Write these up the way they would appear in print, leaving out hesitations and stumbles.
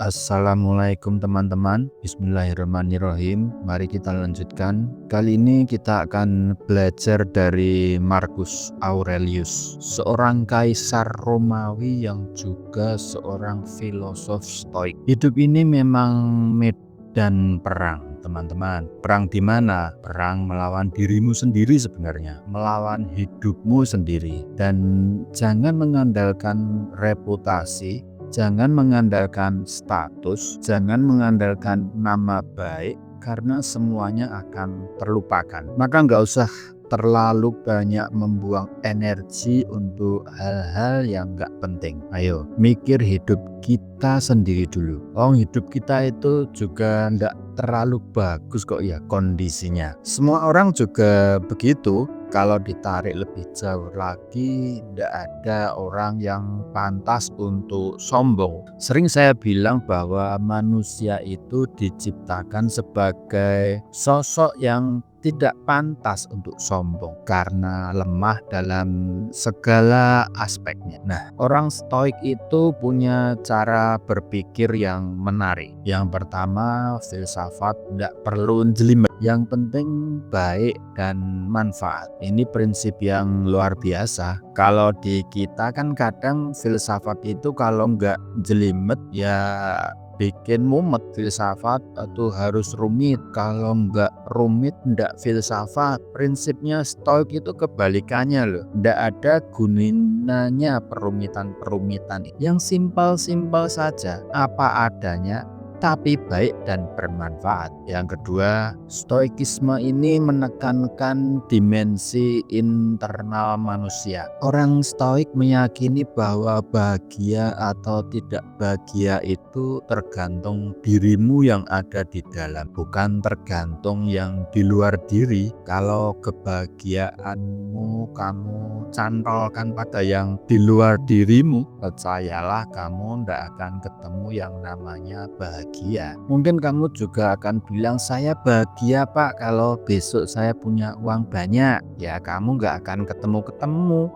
Assalamualaikum teman-teman. Bismillahirrahmanirrahim. Mari kita lanjutkan. Kali ini kita akan belajar dari Marcus Aurelius, seorang kaisar Romawi yang juga seorang filosof Stoik. Hidup ini memang medan perang, teman-teman. Perang di mana? Perang melawan dirimu sendiri sebenarnya, melawan hidupmu sendiri. Dan jangan mengandalkan reputasi, jangan mengandalkan status, jangan mengandalkan nama baik, karena semuanya akan terlupakan. Maka nggak usah terlalu banyak membuang energi untuk hal-hal yang nggak penting. Ayo, mikir hidup kita sendiri dulu. Hidup kita itu juga nggak terlalu bagus kok ya kondisinya. Semua orang juga begitu. Kalau ditarik lebih jauh lagi, tidak ada orang yang pantas untuk sombong. Sering saya bilang bahwa manusia itu diciptakan sebagai sosok yang tidak pantas untuk sombong karena lemah dalam segala aspeknya. Nah, orang Stoik itu punya cara berpikir yang menarik. Yang pertama, filsafat tidak perlu jelimet. Yang penting baik dan manfaat. Ini prinsip yang luar biasa. Kalau di kita kan kadang filsafat itu kalau nggak jelimet ya bikin mumet. Filsafat itu harus rumit. Kalau nggak rumit ndak filsafat. Prinsipnya Stoik itu kebalikannya loh. Ndak ada gunanya perumitan-perumitan. Yang simpel-simpel saja, apa adanya, tapi baik dan bermanfaat. Yang kedua, Stoikisme ini menekankan dimensi internal manusia. Orang Stoik meyakini bahwa bahagia atau tidak bahagia itu tergantung dirimu yang ada di dalam, bukan tergantung yang di luar diri. Kalau kebahagiaanmu kamu cantolkan pada yang di luar dirimu, percayalah kamu tidak akan ketemu yang namanya bahagia. Mungkin kamu juga akan bilang, saya bahagia Pak kalau besok saya punya uang banyak. Ya kamu nggak akan ketemu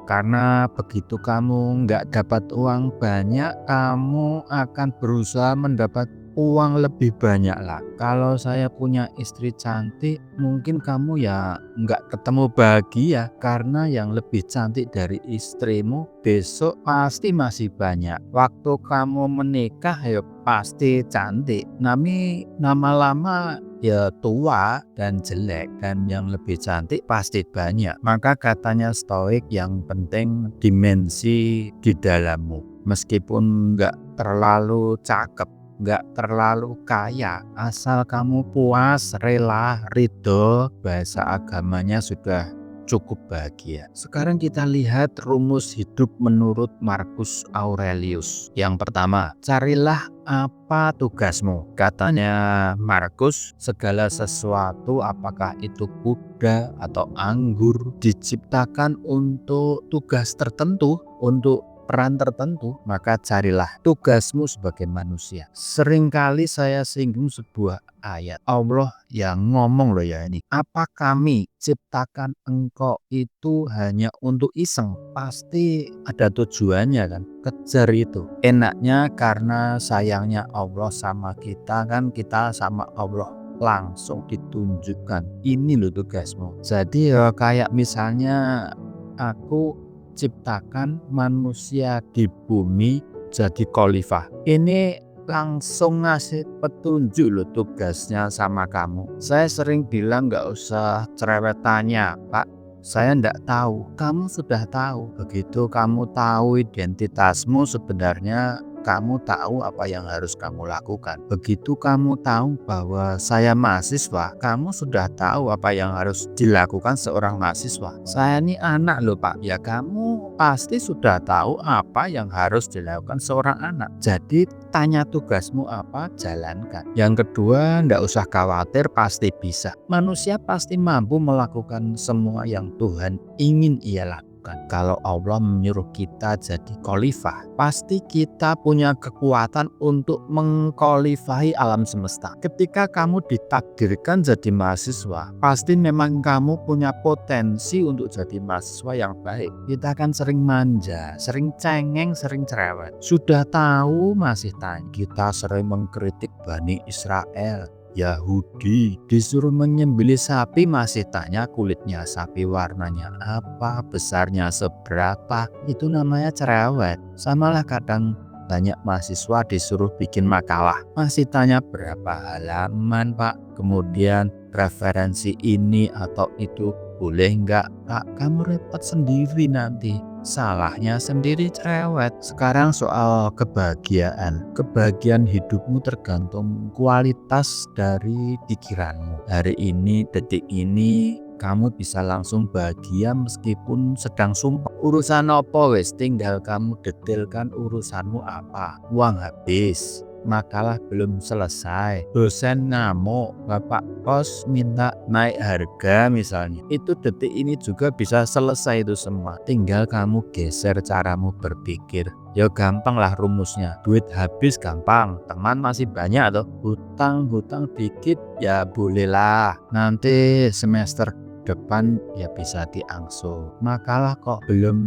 karena begitu kamu nggak dapat uang banyak, kamu akan berusaha mendapat uang lebih banyak lah. Kalau saya punya istri cantik, mungkin kamu ya nggak ketemu bahagia karena yang lebih cantik dari istrimu besok pasti masih banyak. Waktu kamu menikah ya pasti cantik, tapi lama-lama ya tua dan jelek, dan yang lebih cantik pasti banyak. Maka katanya Stoik yang penting dimensi di dalammu. Meskipun nggak terlalu cakep, nggak terlalu kaya, asal kamu puas, rela, ridho, bahasa agamanya sudah cukup bahagia. Sekarang kita lihat rumus hidup menurut Marcus Aurelius. Yang pertama, carilah apa tugasmu. Katanya Marcus, segala sesuatu apakah itu kuda atau anggur diciptakan untuk tugas tertentu, untuk peran tertentu, maka carilah tugasmu sebagai manusia. Seringkali saya singgung sebuah ayat Allah yang ngomong loh ya ini. Apa kami ciptakan engkau itu hanya untuk iseng? Pasti ada tujuannya kan. Kejar itu. Enaknya karena sayangnya Allah sama kita kan, kita sama Allah langsung ditunjukkan. Ini loh tugasmu. Jadi ya kayak misalnya aku ciptakan manusia di bumi jadi khalifah. Ini langsung ngasih petunjuk loh tugasnya sama kamu. Saya sering bilang nggak usah cerewet tanya, Pak. Saya ndak tahu. Kamu sudah tahu. Begitu kamu tahu identitasmu sebenarnya, kamu tahu apa yang harus kamu lakukan. Begitu kamu tahu bahwa saya mahasiswa, kamu sudah tahu apa yang harus dilakukan seorang mahasiswa. Saya ini anak loh Pak. Ya kamu pasti sudah tahu apa yang harus dilakukan seorang anak. Jadi tanya tugasmu apa, jalankan. Yang kedua, ndak usah khawatir, pasti bisa. Manusia pasti mampu melakukan semua yang Tuhan ingin ia lakukan. menentukan. Kalau Allah menyuruh kita jadi khalifah, pasti kita punya kekuatan untuk mengkhalifahi alam semesta. Ketika kamu ditakdirkan jadi mahasiswa, pasti memang kamu punya potensi untuk jadi mahasiswa yang baik. Kita kan sering manja, sering cengeng, sering cerewet. Sudah tahu masih tanya. Kita sering mengkritik Bani Israel, Yahudi, disuruh menyembelih sapi masih tanya kulitnya sapi warnanya apa, besarnya seberapa. Itu namanya cerewet. Samalah kadang banyak mahasiswa disuruh bikin makalah, masih tanya berapa halaman Pak, kemudian referensi ini atau itu boleh nggak Pak. Kamu repot sendiri nanti, salahnya sendiri cerewet. Sekarang soal kebahagiaan. Kebahagiaan hidupmu tergantung kualitas dari pikiranmu. Hari ini, detik ini, kamu bisa langsung bahagia meskipun sedang sumpah. Urusan apa wes, tinggal kamu detailkan urusanmu apa. Uang habis, makalah belum selesai, dosen ngamuk, bapak kos minta naik harga misalnya. Itu detik ini juga bisa selesai itu semua. Tinggal kamu geser caramu berpikir. Ya gampang lah rumusnya. Duit habis gampang, teman masih banyak tuh. Hutang dikit ya bolehlah. Nanti semester depan ya bisa diangsur. Makalah kok belum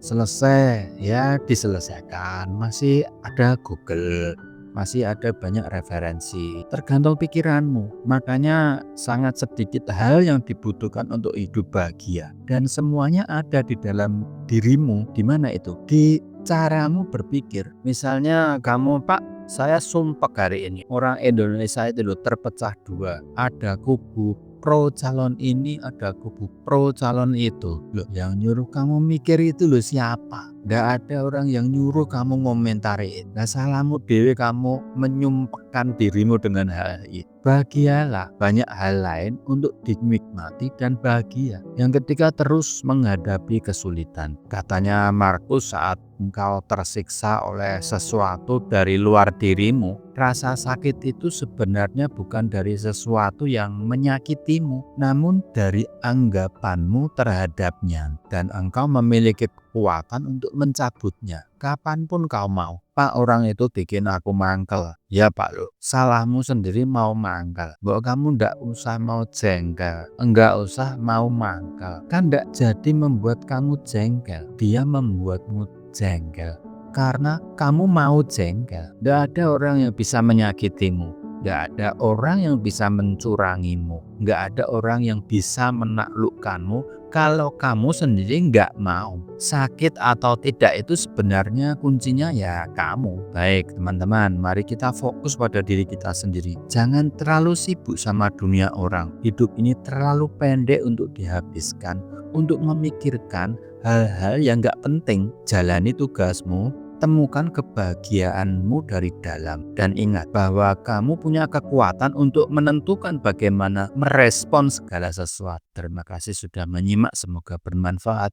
selesai, ya diselesaikan. Masih ada Google, masih ada banyak referensi. Tergantung pikiranmu. Makanya sangat sedikit hal yang dibutuhkan untuk hidup bahagia, dan semuanya ada di dalam dirimu. Di mana itu? Di caramu berpikir. Misalnya kamu, Pak, saya sumpah hari ini orang Indonesia itu loh terpecah dua. Ada kubu pro calon ini, ada kubu pro calon itu. Loh, yang nyuruh kamu mikir itu loh siapa? Nggak ada orang yang nyuruh kamu ngomentari. Nah, salahmu dewe kamu menyumpahkan dirimu dengan hal itu. Bahagialah, banyak hal lain untuk dinikmati dan bahagia. Yang ketika terus menghadapi kesulitan. Katanya Markus, saat engkau tersiksa oleh sesuatu dari luar dirimu, rasa sakit itu sebenarnya bukan dari sesuatu yang menyakitimu, namun dari anggapanmu terhadapnya, dan engkau memiliki kekuatan untuk mencabutnya kapanpun kau mau. Pak, orang itu bikin aku mangkel. Ya Pak lo, salahmu sendiri mau mangkel. Bahwa kamu ndak usah mau jengkel, enggak usah mau mangkel. Kan ndak jadi membuat kamu jengkel, dia membuatmu jengkel karena kamu mau jengkel. Nggak ada orang yang bisa menyakitimu, nggak ada orang yang bisa mencurangimu, nggak ada orang yang bisa menaklukkanmu kalau kamu sendiri nggak mau. Sakit atau tidak itu sebenarnya kuncinya ya kamu. Baik teman-teman, mari kita fokus pada diri kita sendiri. Jangan terlalu sibuk sama dunia orang. Hidup ini terlalu pendek untuk dihabiskan untuk memikirkan hal-hal yang nggak penting. Jalani tugasmu, temukan kebahagiaanmu dari dalam, dan ingat bahwa kamu punya kekuatan untuk menentukan bagaimana merespons segala sesuatu. Terima kasih sudah menyimak, semoga bermanfaat.